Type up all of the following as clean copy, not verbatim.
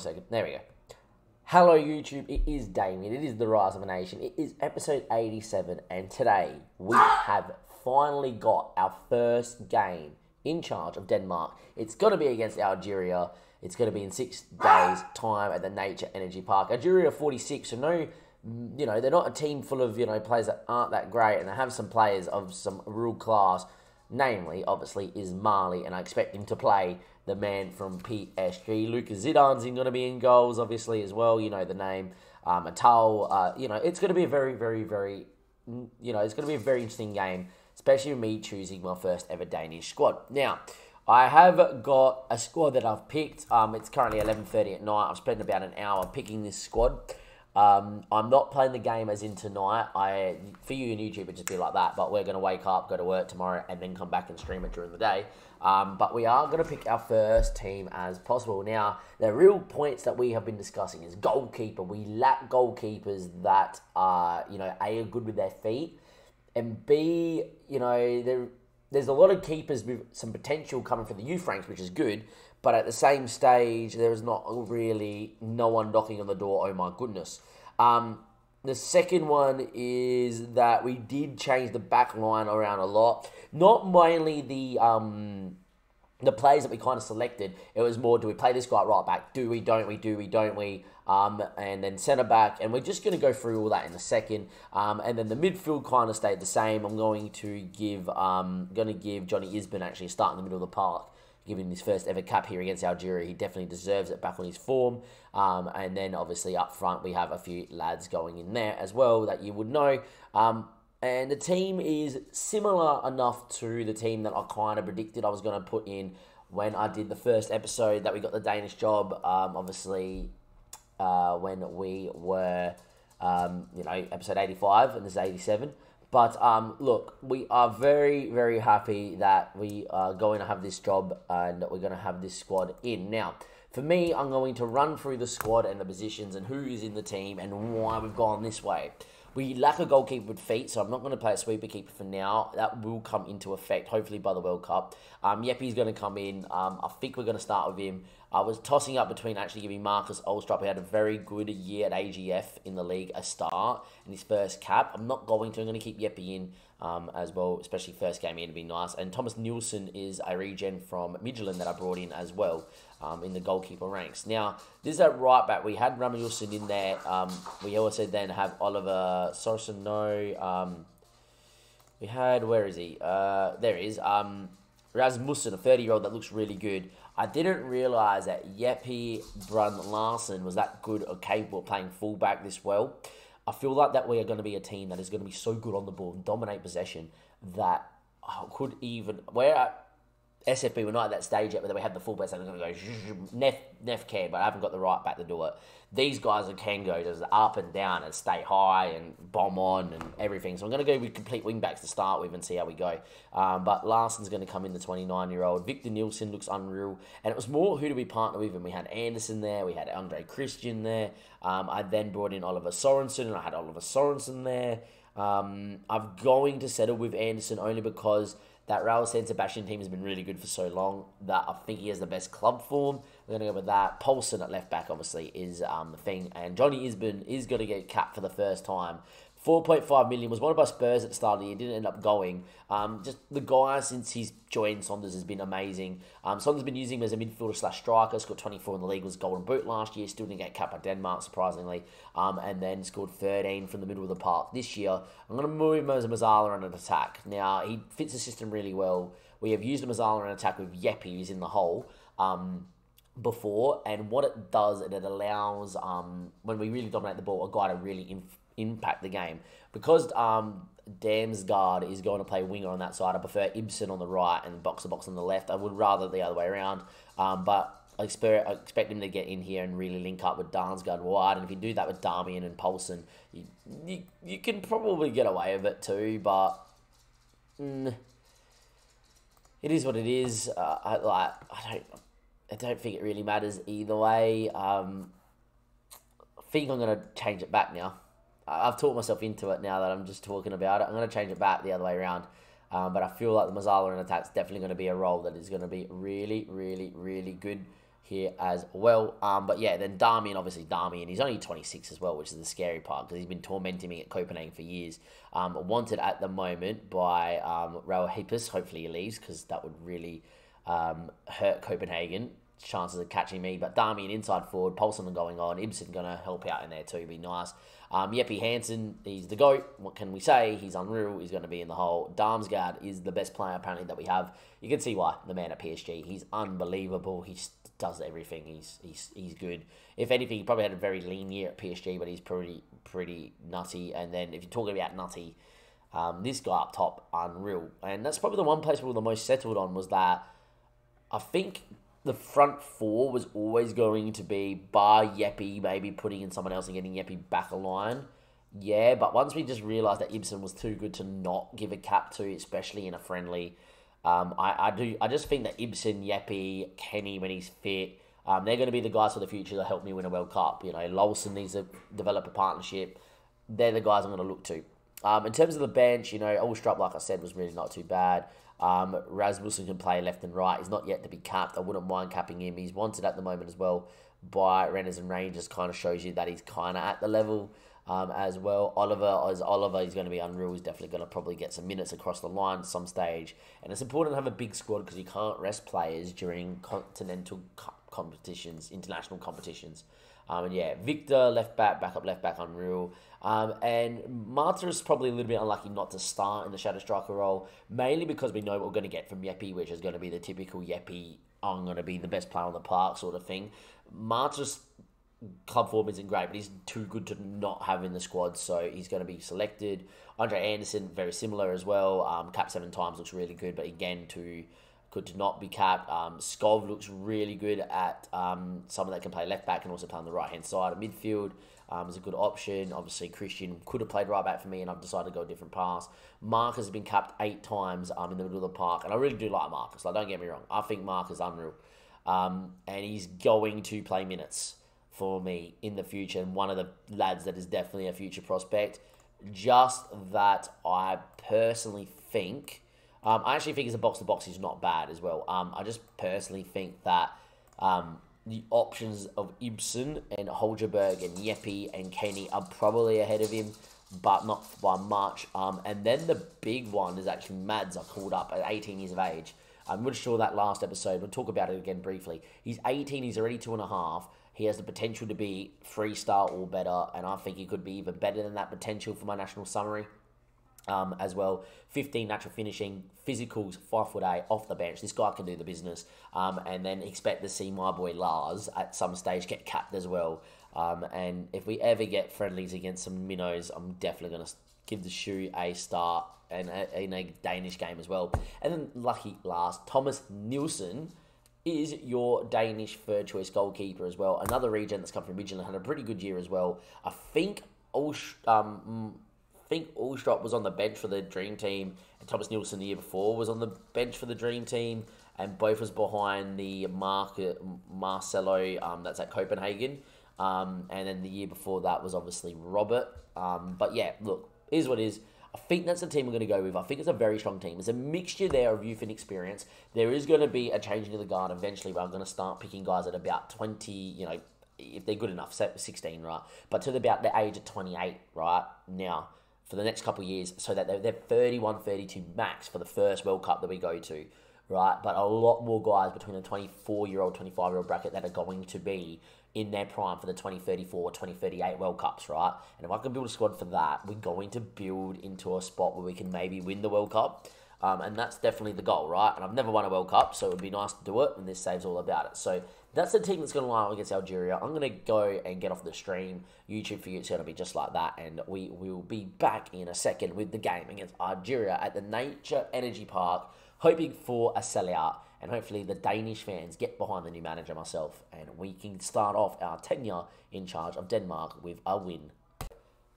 a second. There we go. Hello YouTube, it is Damien, it is the Rise of a Nation, it is episode 87, and today we have finally got our first game in charge of Denmark. It's going to be against Algeria. It's going to be in 6 days' time at the Nature Energy Park. Algeria are 46, so no, they're not a team full of, players that aren't that great, and they have some players of some real class. Namely, obviously, is Marley, and I expect him to play the man from PSG. Lucas Zidane's going to be in goals, obviously, as well. You know the name. Atal, it's going to be a very, very, very, it's going to be a very interesting game, especially with me choosing my first ever Danish squad. Now, I have got a squad that I've picked. It's currently 11:30 at night. I've spent about an hour picking this squad. I'm not playing the game as in tonight. For you on YouTube, it'd just be like that. But we're going to wake up, go to work tomorrow, and then come back and stream it during the day. But we are going to pick our first team as possible. Now, the real points that we have been discussing is goalkeeper. We lack goalkeepers that are, A, are good with their feet, and B, there's a lot of keepers with some potential coming from the youth ranks, which is good. But at the same stage, there is not really no one knocking on the door. Oh my goodness. The second one is that we did change the back line around a lot. Not mainly the players that we kind of selected. It was more, do we play this guy right back? Do we, don't we, do we, don't we? And then centre back. And we're just going to go through all that in a second. And then the midfield kind of stayed the same. I'm going to give Johnny Isbin actually a start in the middle of the park. Giving him his first ever cap here against Algeria. He definitely deserves it, back on his form. And then obviously up front we have a few lads going in there as well that you would know. And the team is similar enough to the team that I kind of predicted I was going to put in when I did the first episode that we got the Danish job. Obviously when we were, episode 85 and this is 87. But, look, we are very, very happy that we are going to have this job and that we're going to have this squad in. Now, for me, I'm going to run through the squad and the positions and who is in the team and why we've gone this way. We lack a goalkeeper with feet, so I'm not going to play a sweeper keeper for now. That will come into effect, hopefully, by the World Cup. Yeppy's going to come in. I think we're going to start with him. I was tossing up between actually giving Marcus Olstrup, who had a very good year at AGF in the league, a start in his first cap. I'm not going to. I'm going to keep Yeppy in as well, especially first game in to be nice. And Thomas Nielsen is a regen from Midtjylland that I brought in as well in the goalkeeper ranks. Now, this is at right back. We had Ramilson in there. We also then have Oliver Sorsen. We had, where is he? There he is. Rasmussen, a 30-year-old that looks really good. I didn't realise that Jeppe Brun Larsen was that good or capable of playing fullback this well. I feel like that we are going to be a team that is going to be so good on the ball and dominate possession that could even... We're at SFB, we're not at that stage yet, but we have the fullbacks that are going to go Neff can, but I haven't got the right back to do it. These guys can go just up and down and stay high and bomb on and everything. So I'm going to go with complete wing-backs to start with and see how we go. But Larsen's going to come in, the 29-year-old. Victor Nielsen looks unreal. And it was more who do we partner with, and we had Anderson there, we had Andre Christian there. I then brought in Oliver Sorensen, and I had Oliver Sorensen there. I'm going to settle with Anderson only because that Raul San Sebastian team has been really good for so long that I think he has the best club form. We're going to go with that. Poulsen at left back, obviously, is the thing. And Johnny Isbin is going to get capped for the first time. 4.5 million was one of our Spurs at the start of the year. Didn't end up going. Just the guy, since he's joined Saunders, has been amazing. Saunders has been using him as a midfielder / striker. Scored 24 in the league. Was Golden Boot last year. Still didn't get capped by Denmark, surprisingly. And then scored 13 from the middle of the park this year. I'm going to move him as a Mazzala on an attack. Now, he fits the system really well. We have used a Mazzala on an attack with Jeppe, who's in the hole. Before, and what it does, it allows, when we really dominate the ball, a guy to really impact the game. Because Damsgaard is going to play winger on that side, I prefer Ibsen on the right and box-to-box on the left. I would rather the other way around, but I expect him to get in here and really link up with Damsgaard wide, and if you do that with Darmian and Poulsen, you can probably get away with it too, but it is what it is. I don't think it really matters either way. I think I'm going to change it back now. I've talked myself into it now that I'm just talking about it. I'm going to change it back the other way around. But I feel like the Mazzala in attack is definitely going to be a role that is going to be really, really, really good here as well. But yeah, then Darmian, obviously Darmian, he's only 26 as well, which is the scary part because he's been tormenting me at Copenhagen for years. Wanted at the moment by Raul Hipus. Hopefully he leaves because that would really hurt Copenhagen. Chances of catching me, but Darmian inside forward, Paulson going on, Ibsen going to help out in there too, be nice. Jeppe Hansen, he's the GOAT. What can we say? He's unreal. He's going to be in the hole. Damsgaard is the best player apparently that we have. You can see why, the man at PSG. He's unbelievable. He just does everything. He's good. If anything, he probably had a very lean year at PSG, but he's pretty nutty. And then if you're talking about nutty, this guy up top, unreal. And that's probably the one place we were the most settled on was that I think the front four was always going to be bar Jeppe, maybe putting in someone else and getting Jeppe back a line. Yeah, but once we just realised that Ibsen was too good to not give a cap to, especially in a friendly, I just think that Ibsen, Jeppe, Kenny, when he's fit, they're going to be the guys for the future that help me win a World Cup. You know, Lawson needs to develop a partnership. They're the guys I'm going to look to. In terms of the bench, you know, Ulstrup, like I said, was really not too bad. Rasmussen can play left and right. He's not yet to be capped. I wouldn't mind capping him. He's wanted at the moment as well by Renners and Rangers. Kind of shows you that he's kind of at the level as well. Oliver, he's going to be unreal. He's definitely going to probably get some minutes across the line at some stage. And it's important to have a big squad because you can't rest players during continental competitions, international competitions. And yeah, Victor, left back, backup left back, unreal. And Marta is probably a little bit unlucky not to start in the shadow striker role, mainly because we know what we're going to get from Jeppe, which is going to be the typical Jeppe, I'm going to be the best player on the park sort of thing. Marta's club form isn't great, but he's too good to not have in the squad, so he's going to be selected. Andre Anderson, very similar as well. Capped 7 times, looks really good, but again, too good to not be capped. Skov looks really good at someone that can play left back and also play on the right hand side of midfield. Is a good option. Obviously, Christian could have played right back for me, and I've decided to go a different pass. Marcus has been capped 8 times in the middle of the park, and I really do like Marcus. Like, don't get me wrong, I think Marcus is unreal, and he's going to play minutes for me in the future, and one of the lads that is definitely a future prospect. Just that I personally think. I actually think as a box-to-box is not bad as well. I just personally think that the options of Ibsen and Holgerberg and Jeppe and Kenny are probably ahead of him, but not by much. And then the big one is actually Mads. I called up at 18 years of age. I'm not sure that last episode. We'll talk about it again briefly. He's 18. He's already 2.5. He has the potential to be 3-star or better, and I think he could be even better than that potential for my national summary. As well, 15 natural finishing, physicals, 5'8", off the bench. This guy can do the business. And then expect to see my boy Lars at some stage get capped as well. And if we ever get friendlies against some minnows, I'm definitely going to give the shoe a start and in a Danish game as well. And then lucky last, Thomas Nielsen is your Danish third choice goalkeeper as well. Another region that's come from Midtjylland, had a pretty good year as well. I think Ulstrup was on the bench for the Dream Team, and Thomas Nielsen the year before was on the bench for the Dream Team, and both was behind the Marcelo that's at Copenhagen. And then the year before that was obviously Robert. But yeah, look, is what it is. I think that's the team we're going to go with. I think it's a very strong team. There's a mixture there of youth and experience. There is going to be a changing of the guard eventually, where I'm going to start picking guys at about 20, you know, if they're good enough, 16, right? But to about the age of 28, right, now, for the next couple of years, so that they're 31, 32 max for the first World Cup that we go to, right? But a lot more guys between the 24-year-old, 25-year-old bracket that are going to be in their prime for the 2034, 2038 World Cups, right? And if I can build a squad for that, we're going to build into a spot where we can maybe win the World Cup. And that's definitely the goal, right? And I've never won a World Cup, so it would be nice to do it, and this saves all about it. So that's the team that's going to line up against Algeria. I'm going to go and get off the stream. YouTube for you, it's going to be just like that. And we will be back in a second with the game against Algeria at the Nature Energy Park, hoping for a sellout. And hopefully the Danish fans get behind the new manager, myself, and we can start off our tenure in charge of Denmark with a win.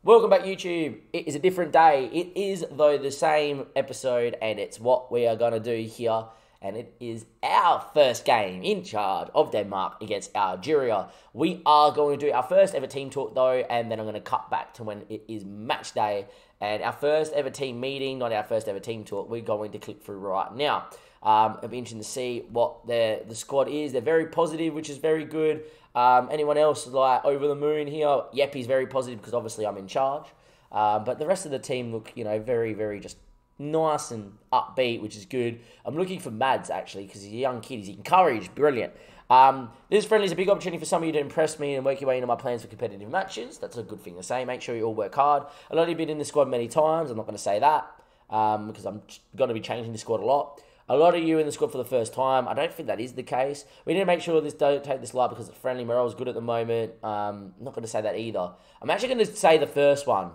Welcome back, YouTube. It is a different day. It is, though, the same episode, and it's what we are going to do here. And it is our first game in charge of Denmark against Algeria. We are going to do our first ever team talk, though, and then I'm going to cut back to when it is match day. And our first ever team meeting, not our first ever team talk, we're going to click through right now. It'll be interesting to see what the squad is. They're very positive, which is very good. Anyone else like over the moon here? Yeppy's very positive because obviously I'm in charge. But the rest of the team look, very, very just nice and upbeat, which is good. I'm looking for Mads, actually, because he's a young kid. He's encouraged. Brilliant. This friendly is a big opportunity for some of you to impress me and work your way into my plans for competitive matches. That's a good thing to say. Make sure you all work hard. A lot of you have been in the squad many times. I'm not going to say that because I'm going to be changing the squad a lot. A lot of you in the squad for the first time. I don't think that is the case. We need to make sure don't take this light because it's friendly. Morale's good at the moment. I'm not going to say that either. I'm actually going to say the first one.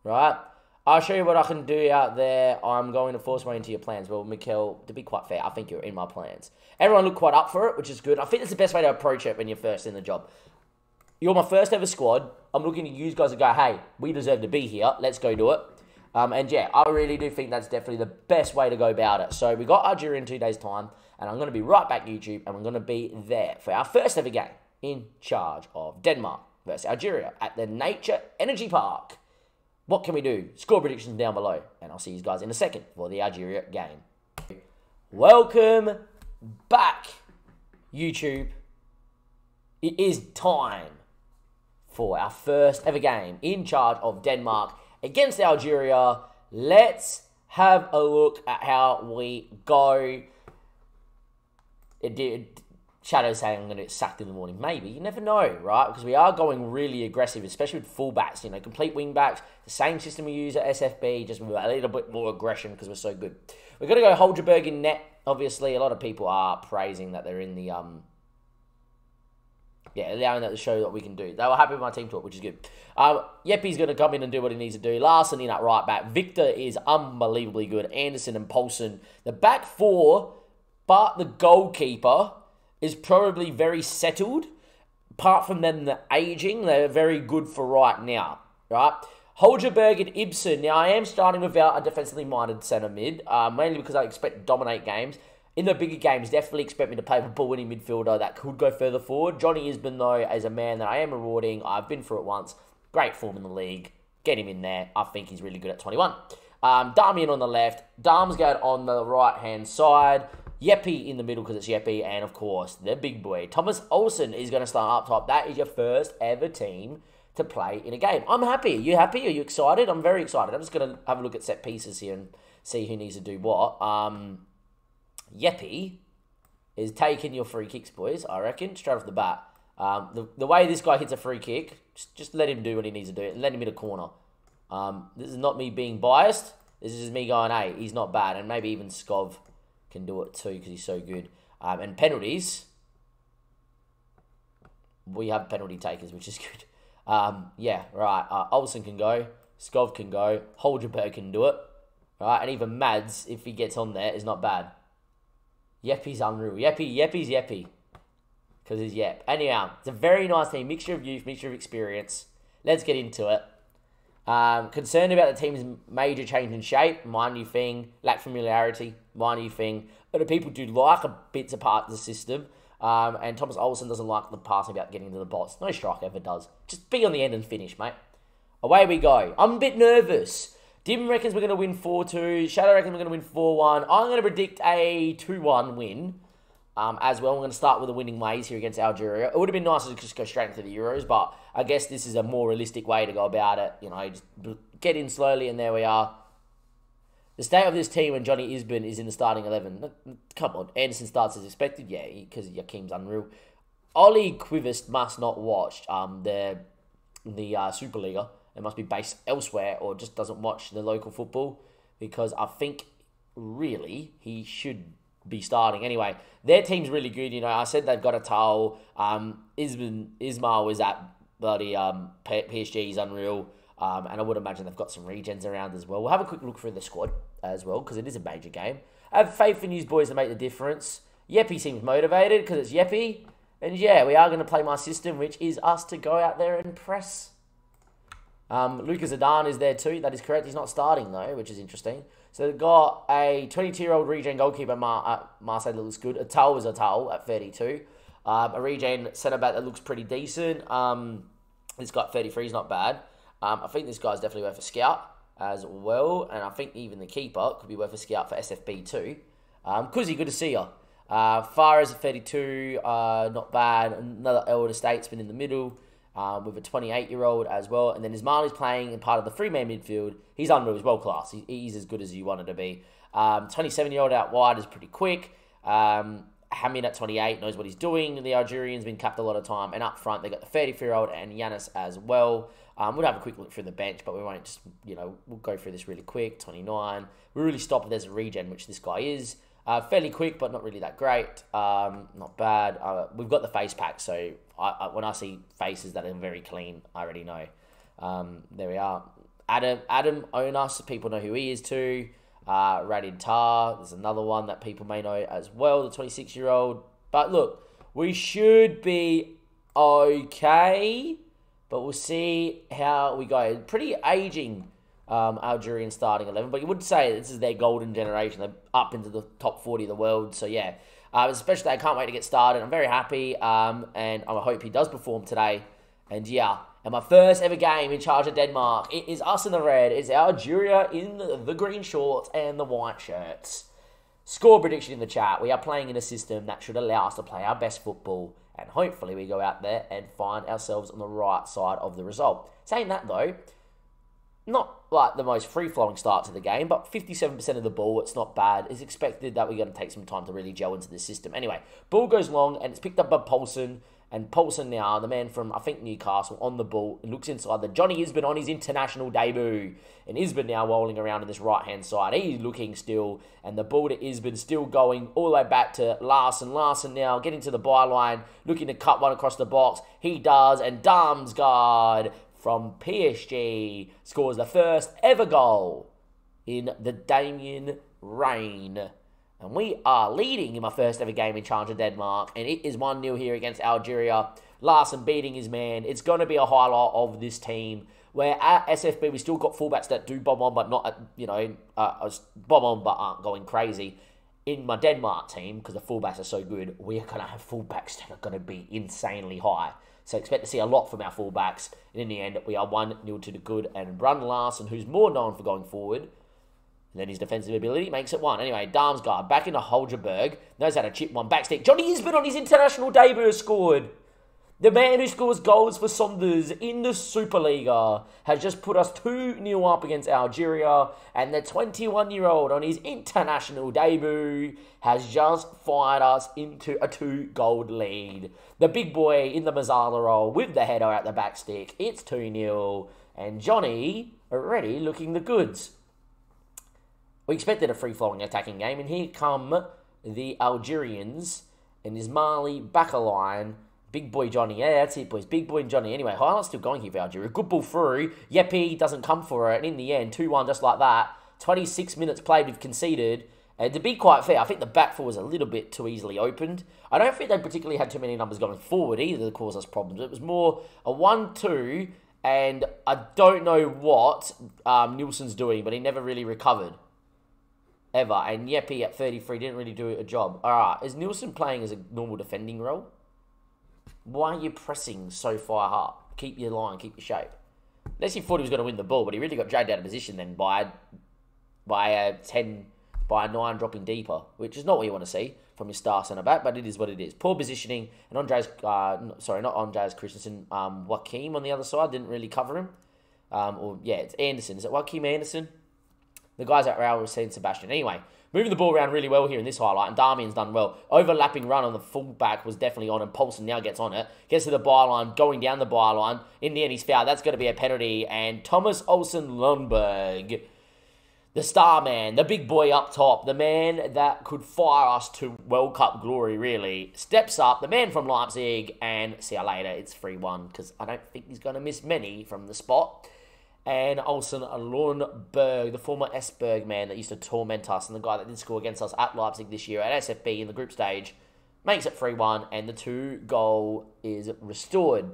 Right? I'll show you what I can do out there. I'm going to force my way into your plans. Well, Mikkel, to be quite fair, I think you're in my plans. Everyone looked quite up for it, which is good. I think that's the best way to approach it when you're first in the job. You're my first ever squad. I'm looking at you guys and go, hey, we deserve to be here. Let's go do it. And yeah, I really do think that's definitely the best way to go about it. So we got Algeria in 2 days' time, and I'm going to be right back YouTube, and I'm going to be there for our first ever game in charge of Denmark versus Algeria at the Nature Energy Park. What can we do? Score predictions down below, and I'll see you guys in a second for the Algeria game. Welcome back, YouTube. It is time for our first ever game in charge of Denmark against Algeria. Let's have a look at how we go. Shadow's saying I'm going to get sacked in the morning. Maybe. You never know, right? Because we are going really aggressive, especially with fullbacks, complete wingbacks. The same system we use at SFB, just with a little bit more aggression because we're so good. We're going to go Holgerberg in net. Obviously, a lot of people are praising that they're in the... allowing that to show what we can do. They were happy with my team talk, which is good. Yeppy's going to come in and do what he needs to do. Larson in at right back. Victor is unbelievably good. Anderson and Poulsen. The back four, but the goalkeeper is probably very settled. Apart from them, the aging, they're very good for right now, right? Holgerberg and Ibsen. Now, I am starting without a defensively minded centre mid, mainly because I expect to dominate games. In the bigger games, definitely expect me to play with a ball-winning midfielder that could go further forward. Johnny Isbin, though, as a man that I am rewarding. I've been through it once. Great form in the league. Get him in there. I think he's really good at 21. Darmian on the left. Darmsgaard on the right-hand side. Yeppy in the middle because it's Yeppy. And, of course, the big boy. Thomas Olsen is going to start up top. That is your first ever team to play in a game. I'm happy. Are you happy? Are you excited? I'm very excited. I'm just going to have a look at set pieces here and see who needs to do what. Yeppy is taking your free kicks, boys, I reckon, straight off the bat. The way this guy hits a free kick, just let him do what he needs to do and let him hit a corner. This is not me being biased. This is just me going, hey, he's not bad. And maybe even Skov can do it too because he's so good. And penalties, we have penalty takers, which is good. Yeah, right. Olsen can go. Skov can go. Holgerberg can do it. Right, and even Mads, if he gets on there, is not bad. Yeppy's unreal. Yeppy's Yeppy. Because he's Yep. Anyhow, it's a very nice team. Mixture of youth, mixture of experience. Let's get into it. Concerned about the team's major change in shape. My new thing. Lack familiarity. My new thing. But the people do like a bits apart the system. And Thomas Olsen doesn't like the passing about getting to the box. No striker ever does. Just be on the end and finish, mate. Away we go. I'm a bit nervous. Dim reckons we're going to win 4-2. Shadow reckons we're going to win 4-1. I'm going to predict a 2-1 win as well. I'm going to start with the winning ways here against Algeria. It would have been nice to just go straight into the Euros, but I guess this is a more realistic way to go about it. Just get in slowly, and there we are. The state of this team when Johnny Isbin is in the starting 11. Come on, Anderson starts as expected. Yeah, because Yakim's unreal. Ollie Quivist must not watch the Superliga. It must be based elsewhere or just doesn't watch the local football because I think really he should be starting. Anyway, their team's really good. I said they've got a towel. Ismail was at bloody PSG. He's unreal. And I would imagine they've got some regens around as well. We'll have a quick look through the squad as well because it is a major game. I have faith in you boys to make the difference. Yeppy seems motivated because it's Yeppy. And yeah, we are going to play my system, which is us to go out there and press. Lucas Zidane is there too. That is correct. He's not starting though, which is interesting. So they've got a 22-year-old regen goalkeeper, Marseille, that looks good. Atal is Atal at 32. A regen centre-back that looks pretty decent. This guy at 33 is not bad. I think this guy's definitely worth a scout as well. And I think even the keeper could be worth a scout for SFB too. Kuzi, good to see you. Far as a 32, not bad. Another elder statesman in the middle, with a 28-year-old as well. And then Ismaili's playing in part of the three-man midfield. He's unreal, he's world class. He's as good as you wanted to be. 27-year-old out wide is pretty quick. Hamid at 28 knows what he's doing. The Algerian's been capped a lot of time. And up front, they got the 33-year-old and Yanis as well. We'll have a quick look through the bench, but we won't just, we'll go through this really quick. 29. We really stop if there's a regen, which this guy is. Fairly quick, but not really that great. Not bad. We've got the face pack, so when I see faces that are very clean, I already know. There we are. Adam Onas, people know who he is too. Radin Tar, there's another one that people may know as well, the 26-year-old. But look, we should be okay, but we'll see how we go. Pretty aging Algerian starting 11, but you would say this is their golden generation. They're up into the top 40 of the world, so yeah. Especially, I can't wait to get started. I'm very happy, and I hope he does perform today. And yeah, and my first ever game in charge of Denmark. It is us in the red. It's Algeria in the green shorts and the white shirts. Score prediction in the chat. We are playing in a system that should allow us to play our best football, and hopefully we go out there and find ourselves on the right side of the result. Saying that though, not like the most free-flowing start to the game, but 57% of the ball, it's not bad. It's expected that we're going to take some time to really gel into the system. Anyway, ball goes long, and it's picked up by Poulsen. And Poulsen now, the man from, I think, Newcastle, on the ball. It looks inside. The Johnny Isbin on his international debut. And Isbin now rolling around on this right-hand side. He's looking still. And the ball to Isbin still going all the way back to Larson. Larson now getting to the byline, looking to cut one across the box. He does. And Damsgaard from PSG scores the first ever goal in the Damien reign. And we are leading in my first ever game in charge of Denmark. And it is 1-0 here against Algeria. Larson beating his man. It's going to be a highlight of this team. Where at SFB, we still got fullbacks that do bomb on, but not, bomb on, but aren't going crazy. In my Denmark team, because the fullbacks are so good, we're going to have fullbacks that are going to be insanely high. So expect to see a lot from our fullbacks. And in the end, we are 1-0 to the good. And Brun Larson, who's more known for going forward, and then his defensive ability makes it 1. Anyway, Damsgaard back into Holgerberg. Knows how to chip one backstick. Johnny Isbin on his international debut has scored. The man who scores goals for Sonders in the Superliga has just put us 2-0 up against Algeria. And the 21-year-old on his international debut has just fired us into a 2-goal lead. The big boy in the Mazzala role with the header at the backstick. It's 2-0. And Johnny already looking the goods. We expected a free-flowing attacking game, and here come the Algerians and Ismaili back a line. Big boy Johnny. Yeah, that's it, boys. Big boy Johnny. Anyway, highlights still going here for Algeria. Good ball through. Yepi doesn't come for it, and in the end, 2-1 just like that. 26 minutes played, we've conceded. And to be quite fair, I think the back four was a little bit too easily opened. I don't think they particularly had too many numbers going forward either that caused us problems. It was more a 1-2, and I don't know what Nielsen's doing, but he never really recovered. Ever. And Yepi at 33 didn't really do a job. Alright, is Nielsen playing as a normal defending role? Why are you pressing so far up? Keep your line, keep your shape. Unless he thought he was going to win the ball, but he really got dragged out of position then by a 9 dropping deeper, which is not what you want to see from your star centre back, but it is what it is. Poor positioning, and Andreas, not Andreas Christensen, Joachim on the other side didn't really cover him. It's Anderson. Is it Joachim Anderson? The guys at Real were saying Sebastian. Anyway, moving the ball around really well here in this highlight, and Damian's done well. Overlapping run on the fullback was definitely on, and Poulsen now gets on it. Gets to the byline, going down the byline. In the end, he's fouled. That's going to be a penalty. And Thomas Olsen Lundberg, the star man, the big boy up top, the man that could fire us to World Cup glory, really, steps up, the man from Leipzig, and see you later. It's 3-1, because I don't think he's going to miss many from the spot. And Olsen Lundberg, the former Esberg man that used to torment us, and the guy that did score against us at Leipzig this year at SFB in the group stage, makes it 3-1, and the 2-goal is restored.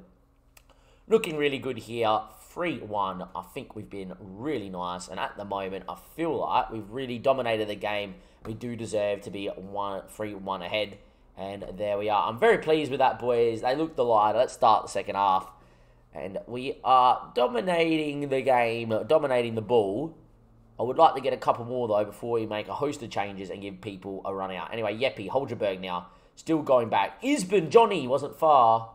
Looking really good here, 3-1. I think we've been really nice, and at the moment, I feel like we've really dominated the game. We do deserve to be 3-1 ahead, and there we are. I'm very pleased with that, boys. They look delighted. Let's start the second half. And we are dominating the game, dominating the ball. I would like to get a couple more, though, before we make a host of changes and give people a run out. Anyway, Yeppy, Holgerberg now. Still going back. Isbin, Johnny, wasn't far.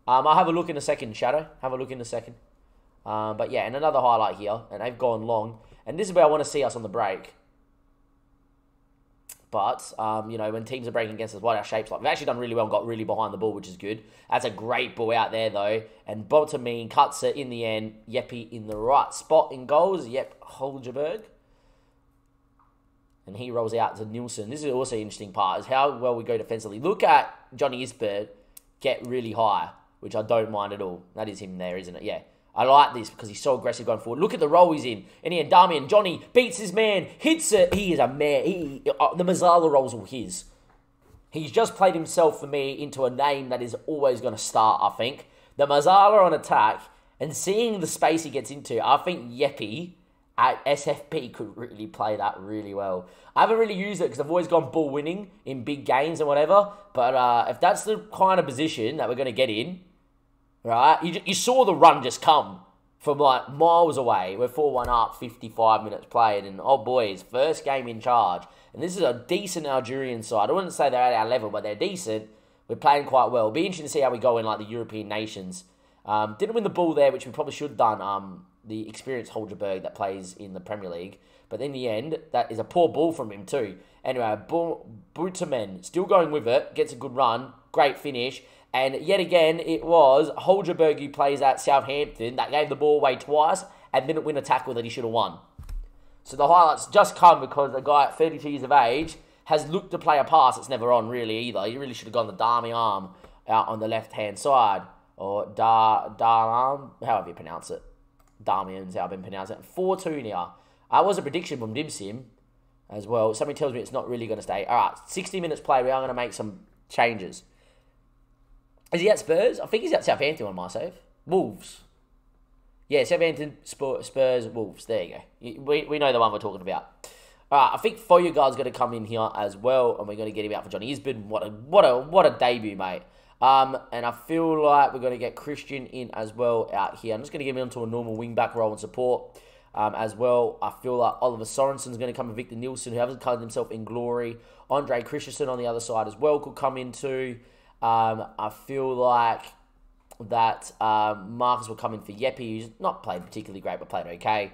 I'll have a look in a second, Shadow. Have a look in a second. But yeah, and another highlight here. And they've gone long. And this is where I want to see us on the break. But, you know, when teams are breaking against us, what our shape's like. We've actually done really well and got really behind the ball, which is good. That's a great ball out there, though. And Bontamine cuts it in the end. Yeppy in the right spot in goals. Yep, Holgerberg. And he rolls out to Nielsen. This is also an interesting part, is how well we go defensively. Look at Johnny Isbert get really high, which I don't mind at all. That is him there, isn't it? Yeah. I like this because he's so aggressive going forward. Look at the role he's in. And here, Damian, Johnny beats his man, hits it. He is a man. The Mazzala roles are his. He's just played himself, for me, into a name that is always going to start, I think. The Mazzala on attack, and seeing the space he gets into, I think Yeppy at SFP could really play that really well. I haven't really used it because I've always gone ball winning in big games and whatever. But if that's the kind of position that we're going to get in, right? You saw the run just come from like miles away. We're 4-1 up, 55 minutes played. And oh boys, first game in charge. And this is a decent Algerian side. I wouldn't say they're at our level, but they're decent. We're playing quite well. It'll be interesting to see how we go in like the European nations. Didn't win the ball there, which we probably should have done. The experienced Holgerberg that plays in the Premier League. But in the end, that is a poor ball from him too. Anyway, Butamen still going with it. Gets a good run. Great finish. And yet again, it was Holgerberg who plays at Southampton that gave the ball away twice and didn't win a tackle that he should have won. So the highlights just come because a guy at 32 years of age has looked to play a pass that's never on really either. He really should have gone the Darmy arm out on the left-hand side. Or Darm, however you pronounce it. Damian's how I've been pronouncing it. 4-2 now. That was a prediction from Dimsim as well. Something tells me it's not really going to stay. All right, 60 minutes play. We are going to make some changes. Is he at Spurs? I think he's at Southampton on my save. Wolves. Yeah, Southampton, Spurs, Wolves. There you go. We know the one we're talking about. All right, I think Foyergaard's going to come in here as well, and we're going to get him out for Johnny Isbin. What a debut, mate. And I feel like we're going to get Christian in as well out here. I'm just going to give him onto a normal wing-back role and support as well. I feel like Oliver Sorensen's going to come with Victor Nielsen, who hasn't covered himself in glory. Andre Christensen on the other side as well could come in too. I feel like that Marcus will come in for Yeppy, who's not played particularly great, but played okay.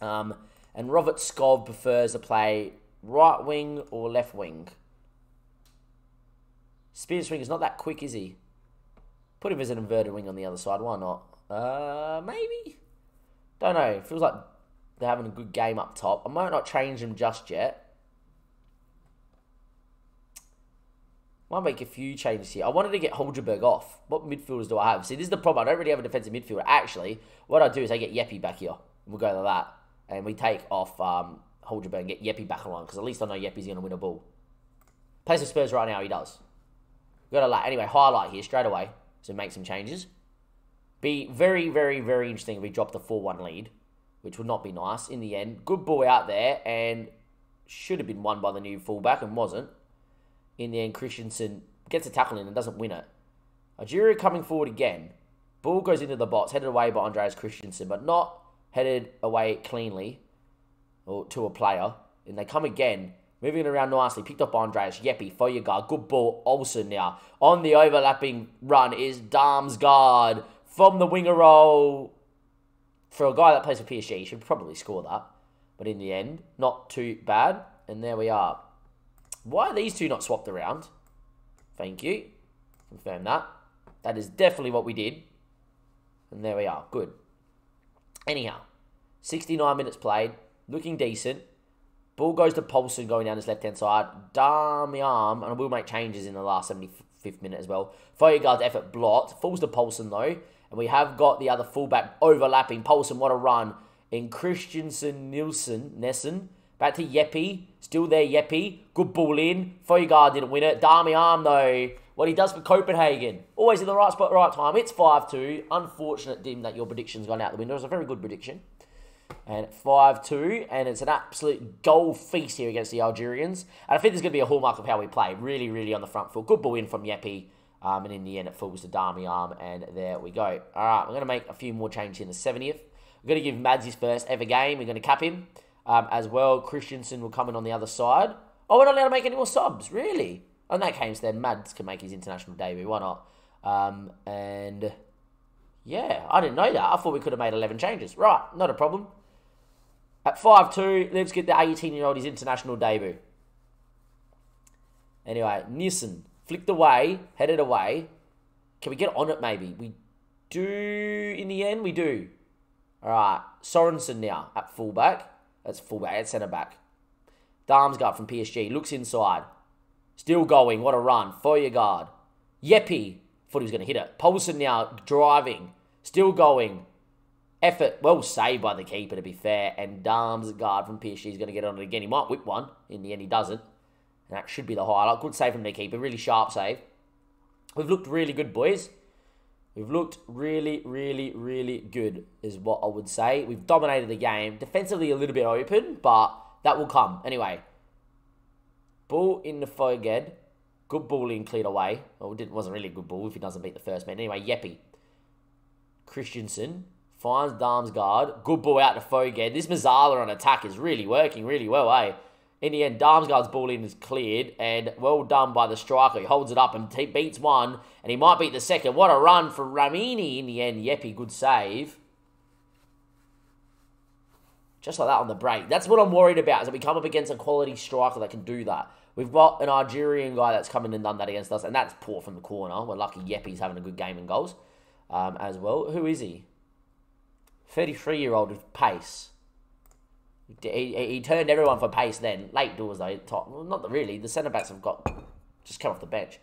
And Robert Skov prefers to play right wing or left wing. Spear swing is not that quick, is he? Put him as an inverted wing on the other side. Why not? Maybe? Don't know. Feels like they're having a good game up top. I might not change them just yet. Might make a few changes here. I wanted to get Holgerberg off. What midfielders do I have? See, this is the problem. I don't really have a defensive midfielder. Actually, what I do is I get Yeppy back here. We'll go to that. And we take off Holgerberg and get Yeppy back along. Because at least I know Yeppy's going to win a ball. Plays for Spurs right now. He does. Got a anyway, highlight here straight away. So make some changes. Be very, very, very interesting if we drop the 4-1 lead. Which would not be nice in the end. Good ball out there. And should have been won by the new fullback and wasn't. In the end, Christensen gets a tackle in and doesn't win it. Algeria coming forward again. Ball goes into the box, headed away by Andreas Christensen, but not headed away cleanly or to a player. And they come again, moving it around nicely. Picked up by Andreas. Yeppy, Foyergaard, good ball. Olsen now. On the overlapping run is Damsgaard from the winger role. For a guy that plays for PSG, he should probably score that. But in the end, not too bad. And there we are. Why are these two not swapped around? Thank you. Confirm that. That is definitely what we did. And there we are. Good. Anyhow, 69 minutes played. Looking decent. Ball goes to Poulsen going down his left-hand side. Darmian, and I will make changes in the last 75th minute as well. Foyergaard's effort blocked. Falls to Poulsen though. And we have got the other fullback overlapping. Poulsen, what a run. In Christensen, Nessen. Back to Yeppy. Still there, Yeppy. Good ball in. Foyergaard didn't win it. Darmian, though. What he does for Copenhagen. Always in the right spot, right time. It's 5-2. Unfortunate, Dim, that your prediction's gone out the window. It was a very good prediction. And 5-2. And it's an absolute goal feast here against the Algerians. And I think there's going to be a hallmark of how we play. Really, really on the front foot. Good ball in from Yeppy. And in the end, it falls to Darmian. And there we go. All right, we're going to make a few more changes in the 70th. We're We're going to give Mads his first ever game. We're going to cap him as well. Christensen will come in on the other side. Oh, we're not allowed to make any more subs, really? In that case, then Mads can make his international debut. Why not? And yeah, I didn't know that. I thought we could have made 11 changes. Right, not a problem. At 5-2, let's get the 18-year-old his international debut. Anyway, Nielsen flicked away, headed away. Can we get on it, maybe? We do, in the end, we do. All right, Sorensen now at fullback. That's fullback, that's centre-back. Damsgaard from PSG, looks inside. Still going, what a run. Feuergaard. Yeppy, thought he was going to hit it. Poulsen now driving. Still going. Effort, well saved by the keeper, to be fair. And Damsgaard from PSG is going to get on it again. He might whip one. In the end, he doesn't. And that should be the highlight. Good save from the keeper. Really sharp save. We've looked really good, boys. We've looked really, really, really good, is what I would say. We've dominated the game. Defensively, a little bit open, but that will come. Anyway. Ball in the Foged. Good ball in, cleared away. Well, it wasn't really a good ball if he doesn't beat the first man. Anyway, Yeppy. Christensen finds Damsgaard. Good ball out to Foged. This Mazzala on attack is really working really well, eh? In the end, Damsgaard's ball in is cleared. And well done by the striker. He holds it up and beats one. And he might beat the second. What a run for Ramini in the end. Yeppy, good save. Just like that on the break. That's what I'm worried about, is that we come up against a quality striker that can do that. We've got an Algerian guy that's come in and done that against us, and that's poor from the corner. We're lucky Yeppy's having a good game in goals as well. Who is he? 33-year-old with pace. He turned everyone for pace then. Late doors, though. Top. Well, not really. The centre-backs have just come off the bench.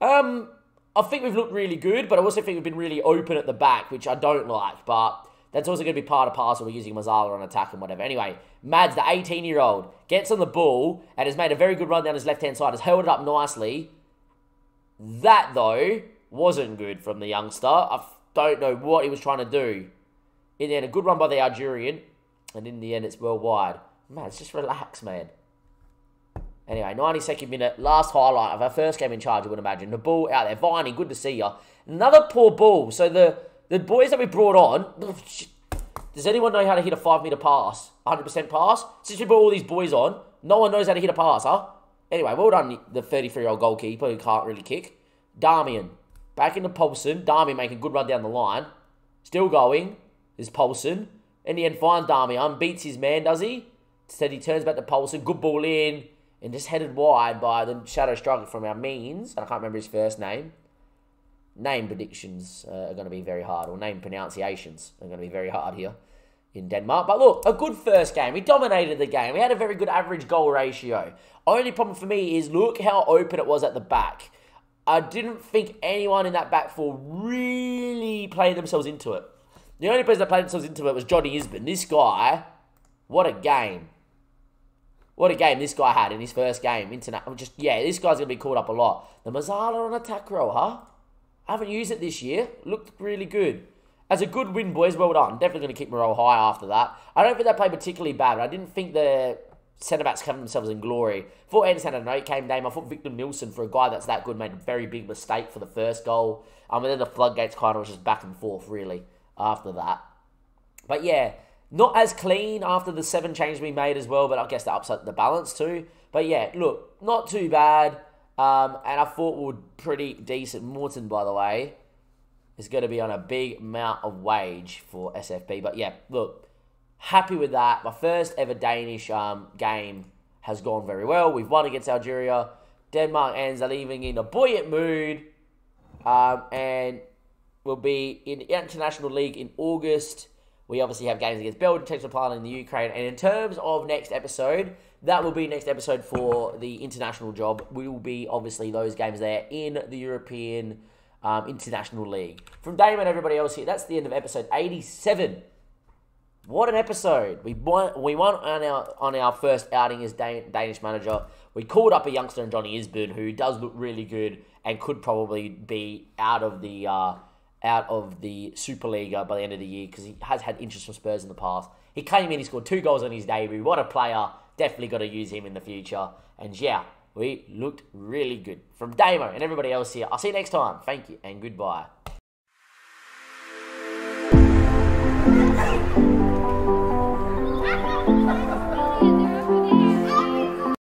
I think we've looked really good, but I also think we've been really open at the back, which I don't like, but that's also going to be part of parcel. We're using Mazzala on attack and whatever. Anyway, Mads, the 18-year-old, gets on the ball and has made a very good run down his left-hand side. Has held it up nicely. That, though, wasn't good from the youngster. I don't know what he was trying to do. In the end, a good run by the Algerian. And in the end, it's well wide. Man, just relax, man. Anyway, 92nd minute. Last highlight of our first game in charge, I would imagine. The ball out there. Viney, good to see you. Another poor ball. So the boys that we brought on, does anyone know how to hit a 5-metre pass? 100% pass? Since we brought all these boys on, no one knows how to hit a pass, huh? Anyway, well done, the 33-year-old goalkeeper who can't really kick. Darmian, back into Poulsen. Darmian making a good run down the line. Still going. There's Poulsen. In the end, finds Darmian. Beats his man, does he? Instead, he turns back to Poulsen. Good ball in. And just headed wide by the shadow striker from our means. I can't remember his first name. Name predictions are going to be very hard, or name pronunciations are going to be very hard here in Denmark. But look, a good first game. We dominated the game. We had a very good average goal ratio. Only problem for me is look how open it was at the back. I didn't think anyone in that back four really played themselves into it. The only person that played themselves into it was Johnny Isbin. This guy, what a game. What a game this guy had in his first game. This guy's going to be called up a lot. The Mazzala on attack row, huh? I haven't used it this year. Looked really good. As a good win, boys, well done. Definitely going to keep morale high after that. I don't think they played particularly bad, but I didn't think the centre-backs covered themselves in glory. For Anderson, I know it came down. I thought Victor Nilsson, for a guy that's that good, made a very big mistake for the first goal. And then the floodgates kind of was just back and forth, really, after that. But yeah, not as clean after the 7 changes we made as well, but I guess that upset the balance too. But yeah, look, not too bad. And I thought we were pretty decent. Morton, by the way, is going to be on a big amount of wage for SFP. But yeah, look, happy with that. My first ever Danish game has gone very well. We've won against Algeria. Denmark ends are leaving in a buoyant mood. And we'll be in the International League in August. We obviously have games against Belgium, Czech Republic, and the Ukraine. And in terms of next episode, that will be next episode for the international job. We will be, obviously, those games there in the European International League. From Damon and everybody else here, that's the end of episode 87. What an episode. We won on our first outing as Danish manager. We called up a youngster in Johnny Isbin, who does look really good and could probably be out of the Superliga by the end of the year, because he has had interest from Spurs in the past. He came in, he scored 2 goals on his debut. What a player. Definitely got to use him in the future. And yeah, we looked really good. From Damo and everybody else here, I'll see you next time. Thank you and goodbye.